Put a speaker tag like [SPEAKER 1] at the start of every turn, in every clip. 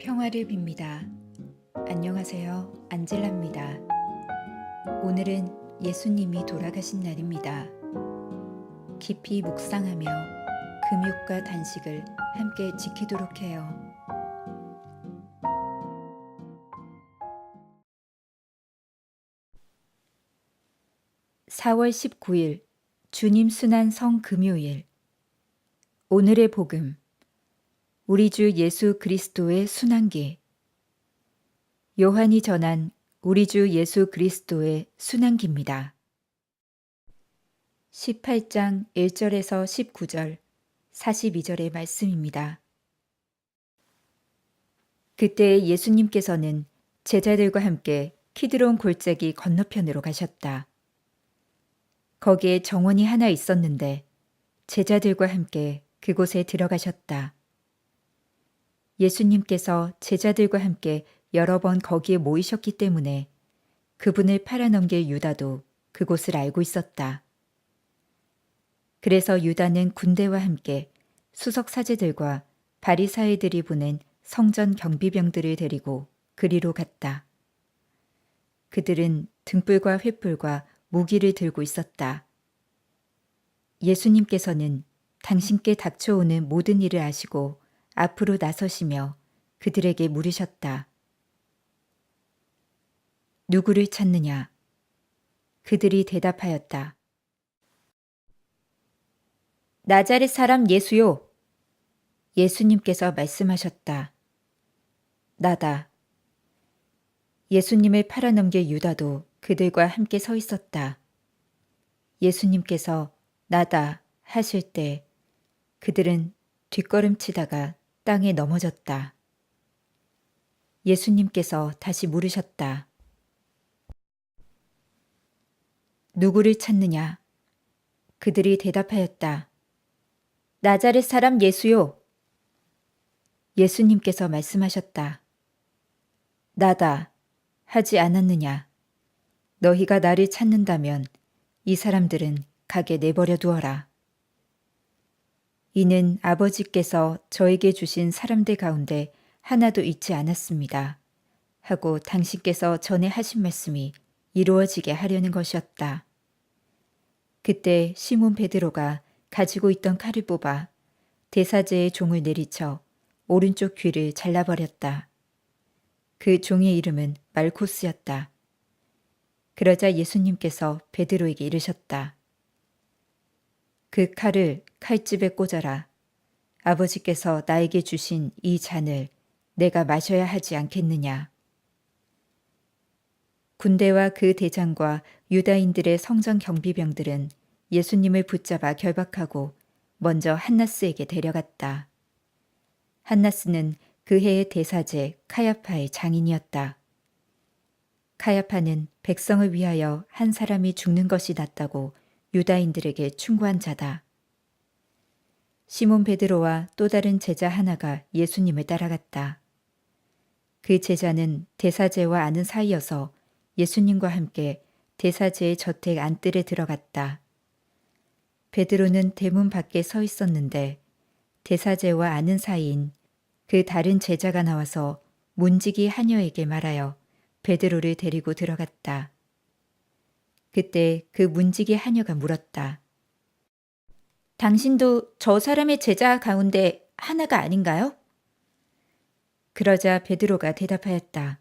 [SPEAKER 1] 평화를 빕니다. 안녕하세요. 안젤라입니다. 오늘은 예수님이 돌아가신 날입니다. 깊이 묵상하며 금욕과 단식을 함께 지키도록 해요. (4월 19일) 주님 순환 성 금요일. 오늘의 복음. 우리 주 예수 그리스도의 순환기. 요한이 전한 우리 주 예수 그리스도의 순환기입니다. 18장 1절에서 19절, 42절의 말씀입니다. 그때 예수님께서는 제자들과 함께 키드론 골짜기 건너편으로 가셨다. 거기에 정원이 하나 있었는데 제자들과 함께 그곳에 들어가셨다. 예수님께서 제자들과 함께 여러 번 거기에 모이셨기 때문에 그분을 팔아넘길 유다도 그곳을 알고 있었다. 그래서 유다는 군대와 함께 수석 사제들과 바리사이들이 보낸 성전 경비병들을 데리고 그리로 갔다. 그들은 등불과 횃불과 무기를 들고 있었다. 예수님께서는 당신께 닥쳐오는 모든 일을 아시고 앞으로 나서시며 그들에게 물으셨다. 누구를 찾느냐? 그들이 대답하였다. 나자렛 사람 예수요. 예수님께서 말씀하셨다. 나다. 예수님을 팔아넘길 유다도 그들과 함께 서 있었다. 예수님께서 나다 하실 때 그들은 뒷걸음치다가 땅에 넘어졌다. 예수님께서 다시 물으셨다. 누구를 찾느냐? 그들이 대답하였다. 나자렛 사람 예수요. 예수님께서 말씀하셨다. 나다 하지 않았느냐? 너희가 나를 찾는다면 이 사람들은 가게 내버려 두어라. 이는 아버지께서 저에게 주신 사람들 가운데 하나도 잊지 않았습니다. 하고 당신께서 전에 하신 말씀이 이루어지게 하려는 것이었다. 그때 시몬 베드로가 가지고 있던 칼을 뽑아 대사제의 종을 내리쳐 오른쪽 귀를 잘라버렸다. 그 종의 이름은 말코스였다. 그러자 예수님께서 베드로에게 이르셨다. 그 칼을 칼집에 꽂아라. 아버지께서 나에게 주신 이 잔을 내가 마셔야 하지 않겠느냐. 군대와 그 대장과 유다인들의 성전 경비병들은 예수님을 붙잡아 결박하고 먼저 한나스에게 데려갔다. 한나스는 그 해의 대사제 카야파의 장인이었다. 카야파는 백성을 위하여 한 사람이 죽는 것이 낫다고 유다인들에게 충고한 자다. 시몬 베드로와 또 다른 제자 하나가 예수님을 따라갔다. 그 제자는 대사제와 아는 사이여서 예수님과 함께 대사제의 저택 안뜰에 들어갔다. 베드로는 대문 밖에 서 있었는데 대사제와 아는 사이인 그 다른 제자가 나와서 문지기 하녀에게 말하여 베드로를 데리고 들어갔다. 그때 그 문지기 하녀가 물었다. 당신도 저 사람의 제자 가운데 하나가 아닌가요? 그러자 베드로가 대답하였다.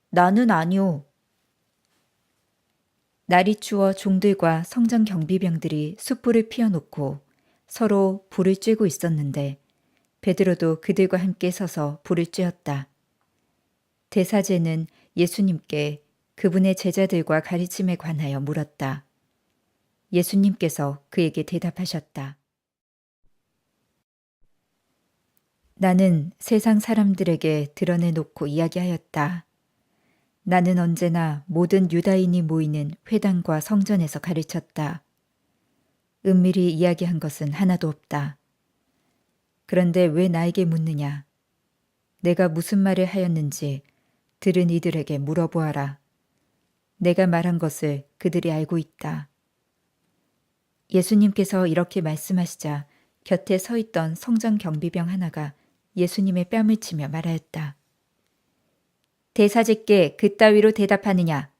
[SPEAKER 1] 나는 아니오. 날이 추워 종들과 성전 경비병들이 숯불을 피워놓고 서로 불을 쬐고 있었는데 베드로도 그들과 함께 서서 불을 쬐었다. 대사제는 예수님께 그분의 제자들과 가르침에 관하여 물었다. 예수님께서 그에게 대답하셨다. 나는 세상 사람들에게 드러내놓고 이야기하였다. 나는 언제나 모든 유다인이 모이는 회당과 성전에서 가르쳤다. 은밀히 이야기한 것은 하나도 없다. 그런데 왜 나에게 묻느냐? 내가 무슨 말을 하였는지 들은 이들에게 물어보아라. 내가 말한 것을 그들이 알고 있다. 예수님께서 이렇게 말씀하시자 곁에 서 있던 성전 경비병 하나가 예수님의 뺨을 치며 말하였다. 대사제께 그따위로 대답하느냐?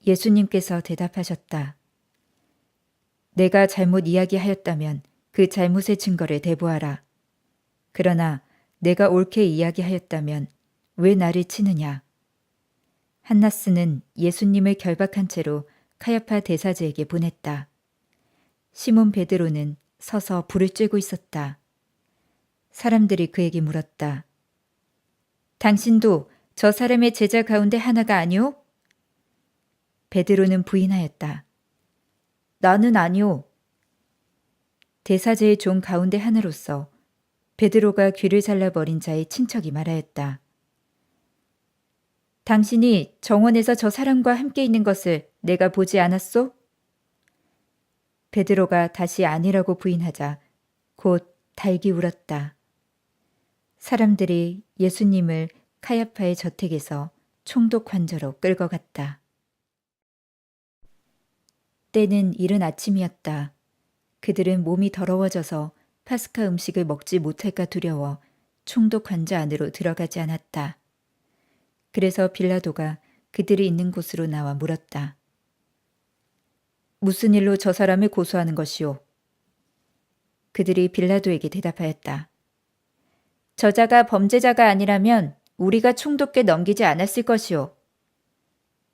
[SPEAKER 1] 예수님께서 대답하셨다. 내가 잘못 이야기하였다면 그 잘못의 증거를 대보아라. 그러나 내가 옳게 이야기하였다면 왜 나를 치느냐? 한나스는 예수님을 결박한 채로 카야파 대사제에게 보냈다. 시몬 베드로는 서서 불을 쬐고 있었다. 사람들이 그에게 물었다. 당신도 저 사람의 제자 가운데 하나가 아니오? 베드로는 부인하였다. 나는 아니오. 대사제의 종 가운데 하나로서 베드로가 귀를 잘라버린 자의 친척이 말하였다. 당신이 정원에서 저 사람과 함께 있는 것을 내가 보지 않았소? 베드로가 다시 아니라고 부인하자 곧 달기 울었다. 사람들이 예수님을 카야파의 저택에서 총독 관저로 끌고 갔다. 때는 이른 아침이었다. 그들은 몸이 더러워져서 파스카 음식을 먹지 못할까 두려워 총독 관저 안으로 들어가지 않았다. 그래서 빌라도가 그들이 있는 곳으로 나와 물었다. 무슨 일로 저 사람을 고소하는 것이오? 그들이 빌라도에게 대답하였다. 저자가 범죄자가 아니라면 우리가 총독께 넘기지 않았을 것이오.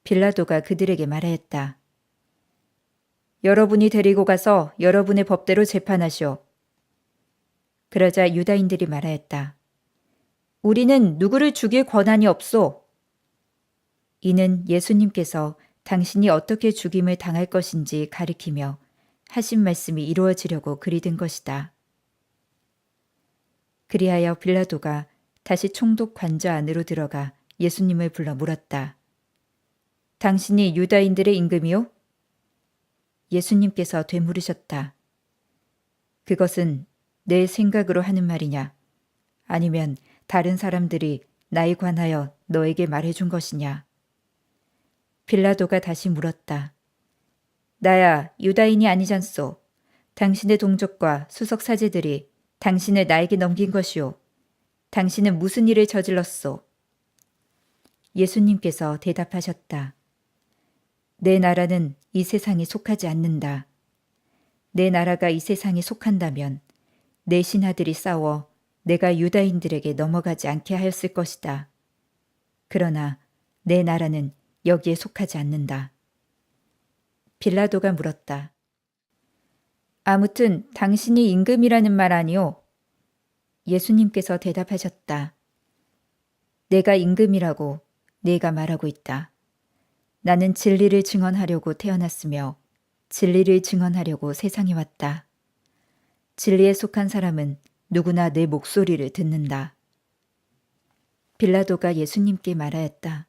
[SPEAKER 1] 빌라도가 그들에게 말하였다. 여러분이 데리고 가서 여러분의 법대로 재판하시오. 그러자 유다인들이 말하였다. 우리는 누구를 죽일 권한이 없소. 이는 예수님께서 당신이 어떻게 죽임을 당할 것인지 가리키며 하신 말씀이 이루어지려고 그리 된 것이다. 그리하여 빌라도가 다시 총독 관저 안으로 들어가 예수님을 불러 물었다. 당신이 유다인들의 임금이요? 예수님께서 되물으셨다. 그것은 내 생각으로 하는 말이냐? 아니면 다른 사람들이 나에 관하여 너에게 말해준 것이냐? 빌라도가 다시 물었다. 나야 유다인이 아니잖소. 당신의 동족과 수석 사제들이 당신을 나에게 넘긴 것이오. 당신은 무슨 일을 저질렀소? 예수님께서 대답하셨다. 내 나라는 이 세상에 속하지 않는다. 내 나라가 이 세상에 속한다면 내 신하들이 싸워 내가 유다인들에게 넘어가지 않게 하였을 것이다. 그러나 내 나라는 여기에 속하지 않는다. 빌라도가 물었다. 아무튼 당신이 임금이라는 말 아니오? 예수님께서 대답하셨다. 내가 임금이라고 내가 말하고 있다. 나는 진리를 증언하려고 태어났으며 진리를 증언하려고 세상에 왔다. 진리에 속한 사람은 누구나 내 목소리를 듣는다. 빌라도가 예수님께 말하였다.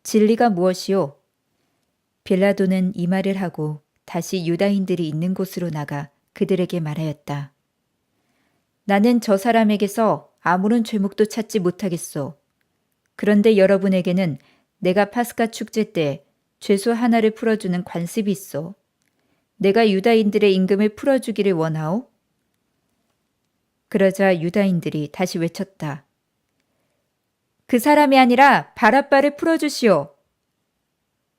[SPEAKER 1] 진리가 무엇이오? 빌라도는 이 말을 하고 다시 유다인들이 있는 곳으로 나가 그들에게 말하였다. 나는 저 사람에게서 아무런 죄목도 찾지 못하겠소. 그런데 여러분에게는 내가 파스카 축제 때 죄수 하나를 풀어주는 관습이 있어. 내가 유다인들의 임금을 풀어주기를 원하오? 그러자 유다인들이 다시 외쳤다. 그 사람이 아니라 바랍바를 풀어주시오.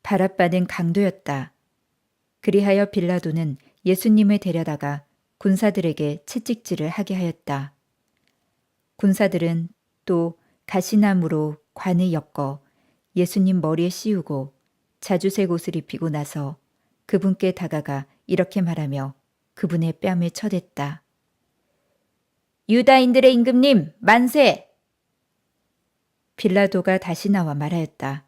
[SPEAKER 1] 바랍바는 강도였다. 그리하여 빌라도는 예수님을 데려다가 군사들에게 채찍질을 하게 하였다. 군사들은 또 가시나무로 관을 엮어 예수님 머리에 씌우고 자주색 옷을 입히고 나서 그분께 다가가 이렇게 말하며 그분의 뺨을 쳐댔다. 유다인들의 임금님 만세! 빌라도가 다시 나와 말하였다.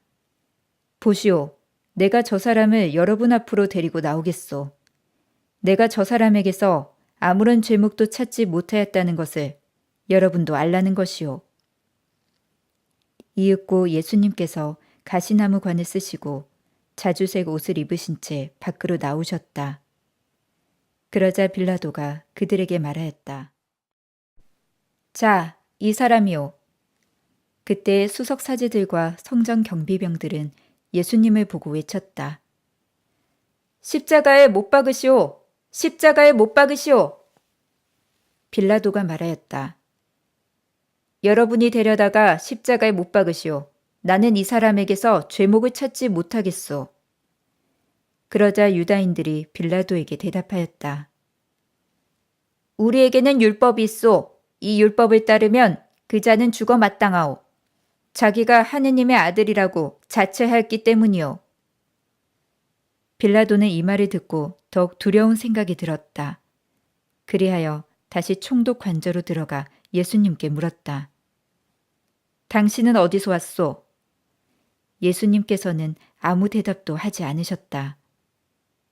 [SPEAKER 1] 보시오, 내가 저 사람을 여러분 앞으로 데리고 나오겠소. 내가 저 사람에게서 아무런 죄목도 찾지 못하였다는 것을 여러분도 알라는 것이오. 이윽고 예수님께서 가시나무 관을 쓰시고 자주색 옷을 입으신 채 밖으로 나오셨다. 그러자 빌라도가 그들에게 말하였다. 자, 이 사람이오. 그때 수석 사제들과 성전 경비병들은 예수님을 보고 외쳤다. 십자가에 못 박으시오! 십자가에 못 박으시오! 빌라도가 말하였다. 여러분이 데려다가 십자가에 못 박으시오. 나는 이 사람에게서 죄목을 찾지 못하겠소. 그러자 유다인들이 빌라도에게 대답하였다. 우리에게는 율법이 있소. 이 율법을 따르면 그 자는 죽어 마땅하오. 자기가 하느님의 아들이라고 자처하였기 때문이오. 빌라도는 이 말을 듣고 더욱 두려운 생각이 들었다. 그리하여 다시 총독 관저로 들어가 예수님께 물었다. 당신은 어디서 왔소? 예수님께서는 아무 대답도 하지 않으셨다.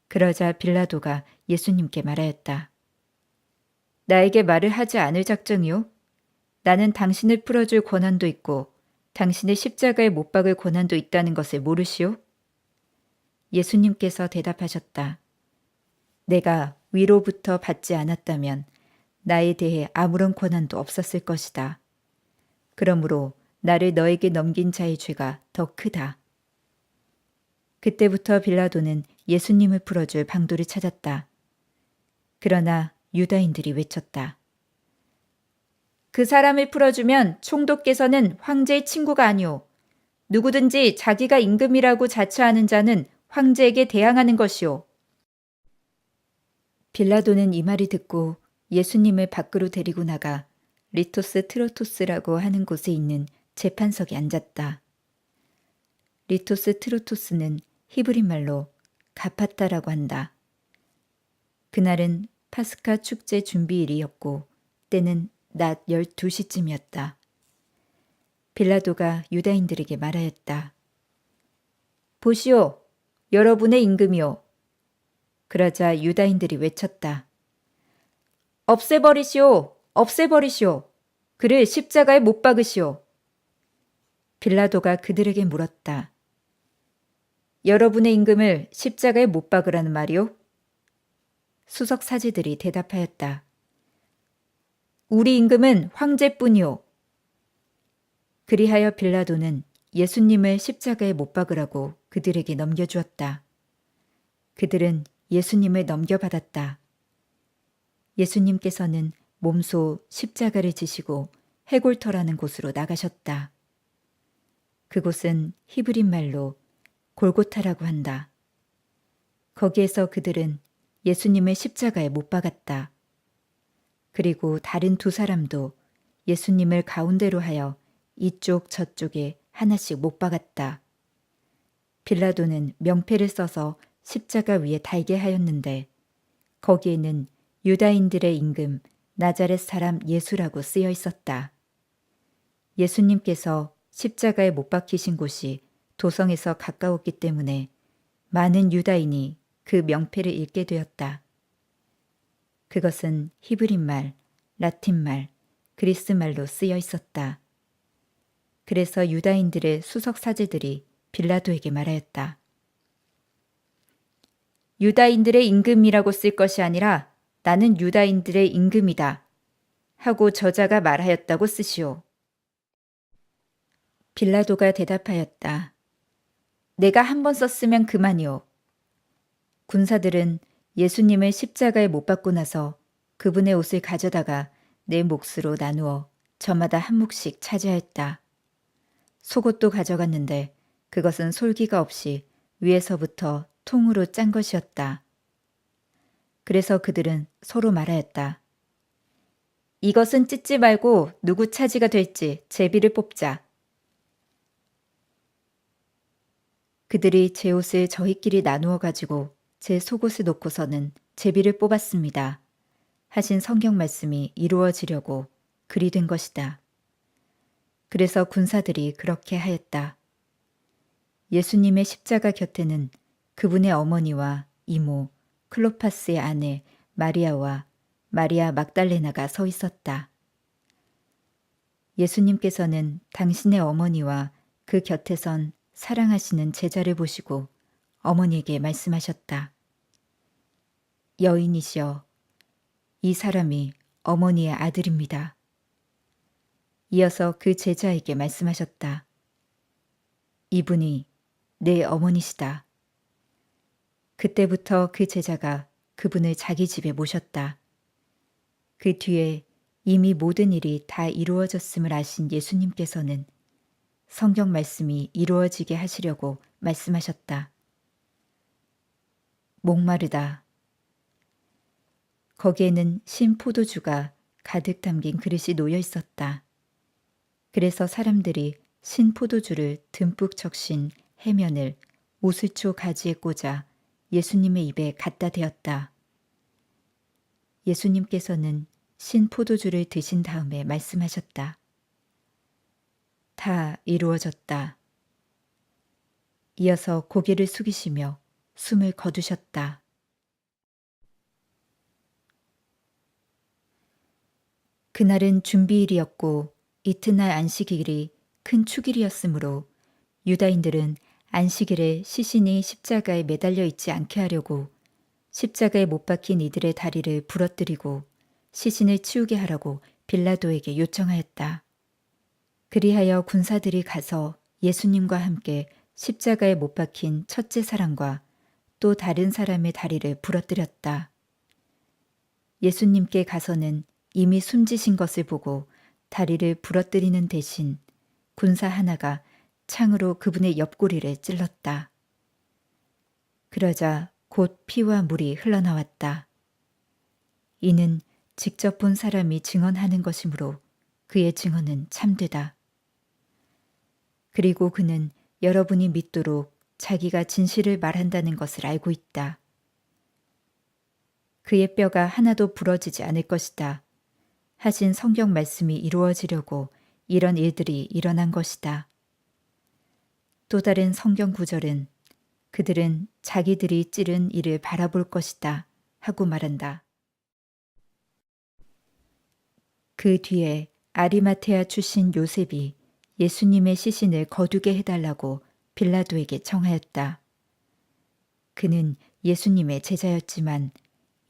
[SPEAKER 1] 그러자 빌라도가 예수님께 말하였다. 나에게 말을 하지 않을 작정이요? 나는 당신을 풀어줄 권한도 있고 당신의 십자가에 못 박을 권한도 있다는 것을 모르시오? 예수님께서 대답하셨다. 내가 위로부터 받지 않았다면 나에 대해 아무런 권한도 없었을 것이다. 그러므로 나를 너에게 넘긴 자의 죄가 더 크다. 그때부터 빌라도는 예수님을 풀어줄 방도를 찾았다. 그러나 유다인들이 외쳤다. 그 사람을 풀어주면 총독께서는 황제의 친구가 아니오. 누구든지 자기가 임금이라고 자처하는 자는 황제에게 대항하는 것이오. 빌라도는 이 말이 듣고 예수님을 밖으로 데리고 나가 리토스 트로토스라고 하는 곳에 있는 재판석에 앉았다. 리토스 트로토스는 히브리 말로 가파타라고 한다. 그날은 파스카 축제 준비일이었고 때는 낮 12시쯤이었다. 빌라도가 유다인들에게 말하였다. 보시오, 여러분의 임금이오. 그러자 유다인들이 외쳤다. 없애버리시오, 없애버리시오. 그를 십자가에 못 박으시오. 빌라도가 그들에게 물었다. 여러분의 임금을 십자가에 못 박으라는 말이오? 수석 사제들이 대답하였다. 우리 임금은 황제뿐이오. 그리하여 빌라도는 예수님을 십자가에 못 박으라고 그들에게 넘겨주었다. 그들은 예수님을 넘겨받았다. 예수님께서는 몸소 십자가를 지시고 해골터라는 곳으로 나가셨다. 그곳은 히브리 말로 골고타라고 한다. 거기에서 그들은 예수님을 십자가에 못 박았다. 그리고 다른 두 사람도 예수님을 가운데로 하여 이쪽 저쪽에 하나씩 못 박았다. 빌라도는 명패를 써서 십자가 위에 달게 하였는데 거기에는 유다인들의 임금 나자렛 사람 예수라고 쓰여 있었다. 예수님께서 십자가에 못 박히신 곳이 도성에서 가까웠기 때문에 많은 유다인이 그 명패를 읽게 되었다. 그것은 히브리 말, 라틴 말, 그리스 말로 쓰여 있었다. 그래서 유다인들의 수석 사제들이 빌라도에게 말하였다. 유다인들의 임금이라고 쓸 것이 아니라 나는 유다인들의 임금이다. 하고 저자가 말하였다고 쓰시오. 빌라도가 대답하였다. 내가 한 번 썼으면 그만이오. 군사들은 예수님을 십자가에 못 박고 나서 그분의 옷을 가져다가 내 몫으로 나누어 저마다 한 몫씩 차지하였다. 속옷도 가져갔는데 그것은 솔기가 없이 위에서부터 통으로 짠 것이었다. 그래서 그들은 서로 말하였다. 이것은 찢지 말고 누구 차지가 될지 제비를 뽑자. 그들이 제 옷을 저희끼리 나누어 가지고 제 속옷을 놓고서는 제비를 뽑았습니다. 하신 성경 말씀이 이루어지려고 그리 된 것이다. 그래서 군사들이 그렇게 하였다. 예수님의 십자가 곁에는 그분의 어머니와 이모, 클로파스의 아내 마리아와 마리아 막달레나가 서 있었다. 예수님께서는 당신의 어머니와 그 곁에 선 사랑하시는 제자를 보시고 어머니에게 말씀하셨다. 여인이시여, 이 사람이 어머니의 아들입니다. 이어서 그 제자에게 말씀하셨다. 이분이 내 어머니시다. 그때부터 그 제자가 그분을 자기 집에 모셨다. 그 뒤에 이미 모든 일이 다 이루어졌음을 아신 예수님께서는 성경 말씀이 이루어지게 하시려고 말씀하셨다. 목마르다. 거기에는 신 포도주가 가득 담긴 그릇이 놓여 있었다. 그래서 사람들이 신 포도주를 듬뿍 적신 해면을 우슬초 가지에 꽂아 예수님의 입에 갖다 대었다. 예수님께서는 신 포도주를 드신 다음에 말씀하셨다. 다 이루어졌다. 이어서 고개를 숙이시며 숨을 거두셨다. 그날은 준비일이었고 이튿날 안식일이 큰 축일이었으므로 유다인들은 안식일에 시신이 십자가에 매달려 있지 않게 하려고 십자가에 못 박힌 이들의 다리를 부러뜨리고 시신을 치우게 하라고 빌라도에게 요청하였다. 그리하여 군사들이 가서 예수님과 함께 십자가에 못 박힌 첫째 사람과 또 다른 사람의 다리를 부러뜨렸다. 예수님께 가서는 이미 숨지신 것을 보고 다리를 부러뜨리는 대신 군사 하나가 창으로 그분의 옆구리를 찔렀다. 그러자 곧 피와 물이 흘러나왔다. 이는 직접 본 사람이 증언하는 것이므로 그의 증언은 참되다. 그리고 그는 여러분이 믿도록 자기가 진실을 말한다는 것을 알고 있다. 그의 뼈가 하나도 부러지지 않을 것이다 하신 성경 말씀이 이루어지려고 이런 일들이 일어난 것이다. 또 다른 성경 구절은 그들은 자기들이 찌른 이를 바라볼 것이다 하고 말한다. 그 뒤에 아리마테아 출신 요셉이 예수님의 시신을 거두게 해달라고 빌라도에게 청하였다. 그는 예수님의 제자였지만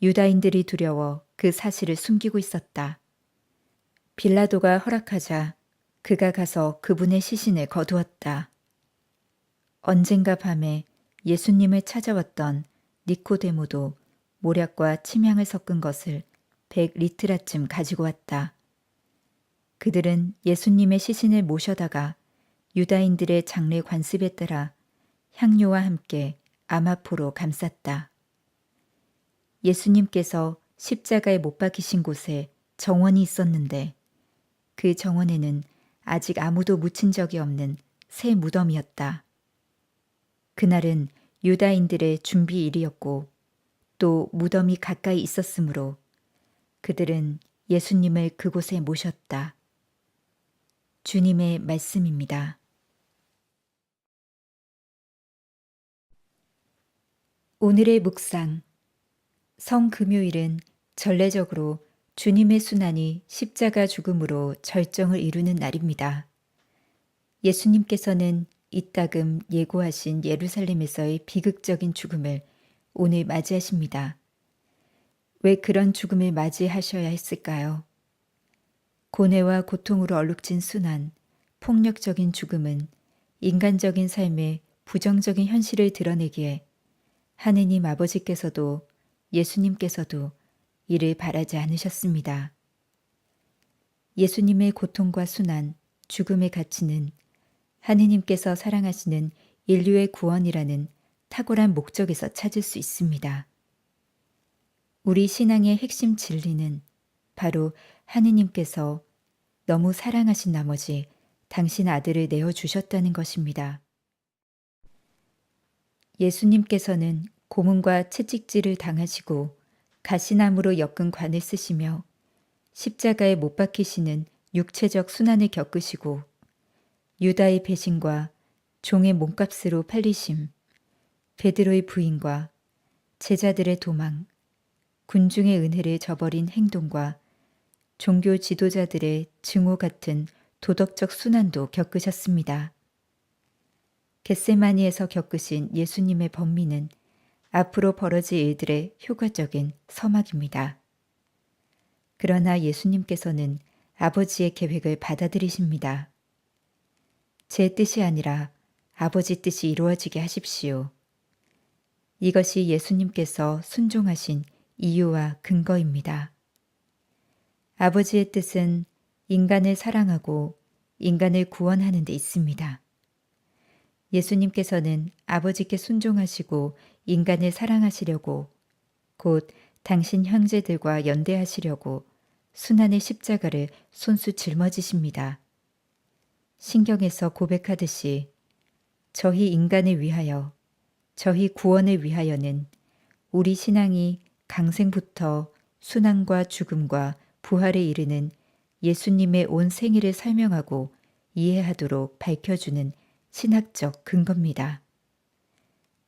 [SPEAKER 1] 유다인들이 두려워 그 사실을 숨기고 있었다. 빌라도가 허락하자 그가 가서 그분의 시신을 거두었다. 언젠가 밤에 예수님을 찾아왔던 니코데모도 모략과 침향을 섞은 것을 100리트라쯤 가지고 왔다. 그들은 예수님의 시신을 모셔다가 유다인들의 장례 관습에 따라 향료와 함께 아마포로 감쌌다. 예수님께서 십자가에 못 박히신 곳에 정원이 있었는데 그 정원에는 아직 아무도 묻힌 적이 없는 새 무덤이었다. 그날은 유다인들의 준비일이었고 또 무덤이 가까이 있었으므로 그들은 예수님을 그곳에 모셨다. 주님의 말씀입니다. 오늘의 묵상. 성금요일은 전례적으로 주님의 순환이 십자가 죽음으로 절정을 이루는 날입니다. 예수님께서는 이따금 예고하신 예루살렘에서의 비극적인 죽음을 오늘 맞이하십니다. 왜 그런 죽음을 맞이하셔야 했을까요? 고뇌와 고통으로 얼룩진 순환, 폭력적인 죽음은 인간적인 삶의 부정적인 현실을 드러내기에 하느님 아버지께서도 예수님께서도 이를 바라지 않으셨습니다. 예수님의 고통과 순환, 죽음의 가치는 하느님께서 사랑하시는 인류의 구원이라는 탁월한 목적에서 찾을 수 있습니다. 우리 신앙의 핵심 진리는 바로 하느님께서 너무 사랑하신 나머지 당신 아들을 내어주셨다는 것입니다. 예수님께서는 고문과 채찍질을 당하시고 가시나무로 엮은 관을 쓰시며 십자가에 못 박히시는 육체적 순환을 겪으시고 유다의 배신과 종의 몸값으로 팔리심, 베드로의 부인과 제자들의 도망, 군중의 은혜를 저버린 행동과 종교 지도자들의 증오 같은 도덕적 순환도 겪으셨습니다. 겟세마니에서 겪으신 예수님의 번민은 앞으로 벌어질 일들의 효과적인 서막입니다. 그러나 예수님께서는 아버지의 계획을 받아들이십니다. 제 뜻이 아니라 아버지 뜻이 이루어지게 하십시오. 이것이 예수님께서 순종하신 이유와 근거입니다. 아버지의 뜻은 인간을 사랑하고 인간을 구원하는 데 있습니다. 예수님께서는 아버지께 순종하시고 인간을 사랑하시려고 곧 당신 형제들과 연대하시려고 순환의 십자가를 손수 짊어지십니다. 신경에서 고백하듯이 저희 인간을 위하여, 저희 구원을 위하여는 우리 신앙이 강생부터 순환과 죽음과 부활에 이르는 예수님의 온 생애를 설명하고 이해하도록 밝혀주는 신학적 근거입니다.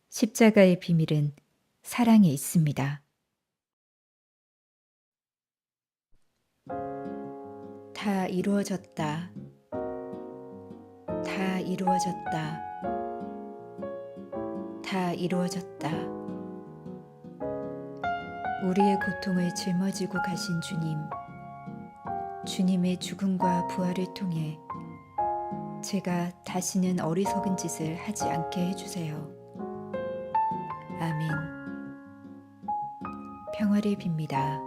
[SPEAKER 1] 십자가의 비밀은 사랑에 있습니다. 다 이루어졌다. 다 이루어졌다. 다 이루어졌다. 우리의 고통을 짊어지고 가신 주님, 주님의 죽음과 부활을 통해 제가 다시는 어리석은 짓을 하지 않게 해주세요. 아멘. 평화를 빕니다.